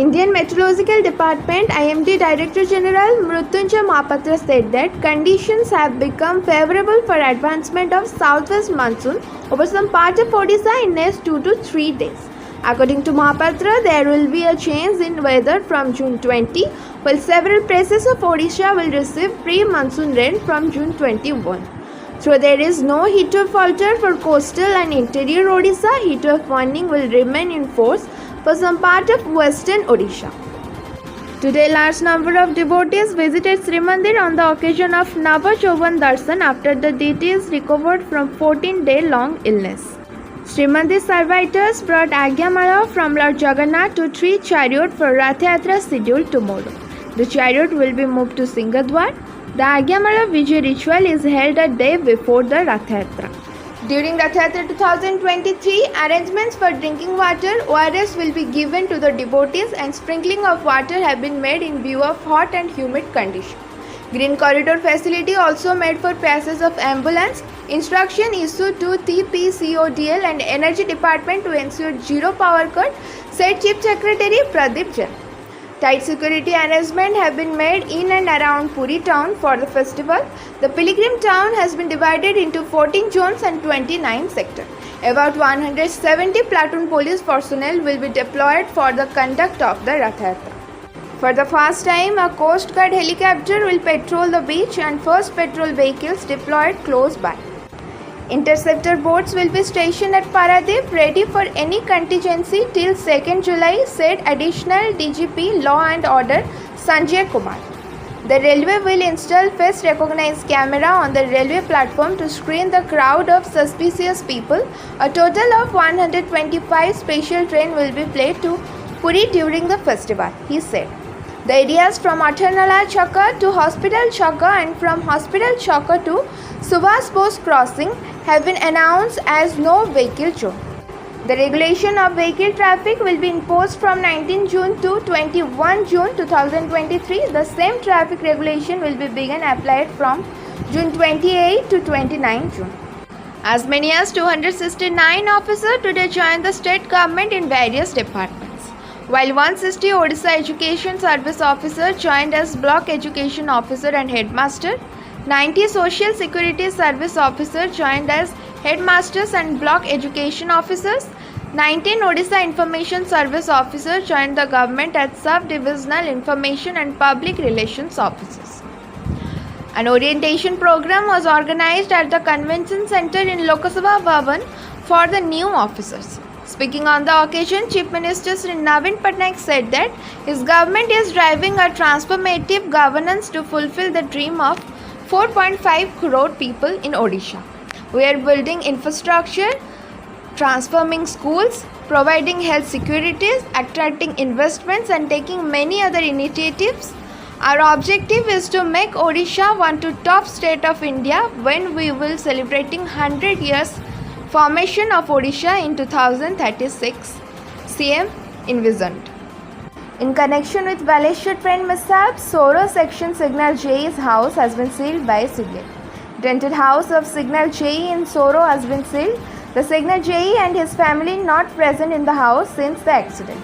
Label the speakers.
Speaker 1: Indian Meteorological Department IMD Director General Mrutyunjay Mahapatra said that conditions have become favorable for advancement of southwest monsoon over some part of Odisha in next 2 to 3 days. According to Mahapatra, there will be a change in weather from June 20, while several places of Odisha will receive pre-monsoon rain from June 21. Though there is no heatwave alert for coastal and interior Odisha, heatwave warning will remain in force for some part of western Odisha. Today, large number of devotees visited Sri Mandir on the occasion of Nava Chauvan Darshan after the deities recovered from 14-day-long illness. Sri Mandir servitors brought Agyamala from Lord Jagannath to three chariot for Rath Yatra scheduled tomorrow. The chariot will be moved to Singadwar. The Agyamala Vijay ritual is held a day before the Rath Yatra. During Rath Yatra 2023, arrangements for drinking water (ORS) will be given to the devotees and sprinkling of water have been made in view of hot and humid conditions. Green corridor facility also made for passage of ambulance. Instruction issued to TPCODL and Energy Department to ensure zero power cut, said Chief Secretary Pradeep Jain. Tight security arrangements have been made in and around Puri town for the festival. The pilgrim town has been divided into 14 zones and 29 sectors. About 170 platoon police personnel will be deployed for the conduct of the Rath Yatra. For the first time, a Coast Guard helicopter will patrol the beach and first patrol vehicles deployed close by. Interceptor boats will be stationed at Paradip ready for any contingency till 2nd July, said Additional DGP Law and Order Sanjay Kumar. The railway will install face recognized camera on the railway platform to screen the crowd of suspicious people. A total of 125 special trains will be played to Puri during the festival, he said. The areas from Atharnala Chakka to Hospital Chakka and from Hospital Chakka to Subhas Bose Crossing have been announced as no vehicle zone. The regulation of vehicle traffic will be imposed from 19 June to 21 June 2023. The same traffic regulation will be begun applied from June 28 to 29 June. As many as 269 officers today joined the state government in various departments. While 160 Odisha Education Service Officer joined as Block Education Officer and Headmaster, 90 Social Security Service Officers joined as Headmasters and Block Education Officers, 19 Odisha Information Service Officers joined the government as Sub-Divisional Information and Public Relations Officers. An orientation program was organized at the Convention Center in Lok Sabha Bhavan for the new officers. Speaking on the occasion, Chief Minister Sri Naveen Patnaik said that his government is driving a transformative governance to fulfill the dream of 4.5 crore people in Odisha. We are building infrastructure, transforming schools, providing health securities, attracting investments and taking many other initiatives. Our objective is to make Odisha one to top state of India when we will celebrating 100 years formation of Odisha in 2036, CM envisioned. In connection with Baleshwar train mishap, Soro section Signal J's house has been sealed by Signal. Rented house of Signal J in Soro has been sealed. The Signal J and his family not present in the house since the accident.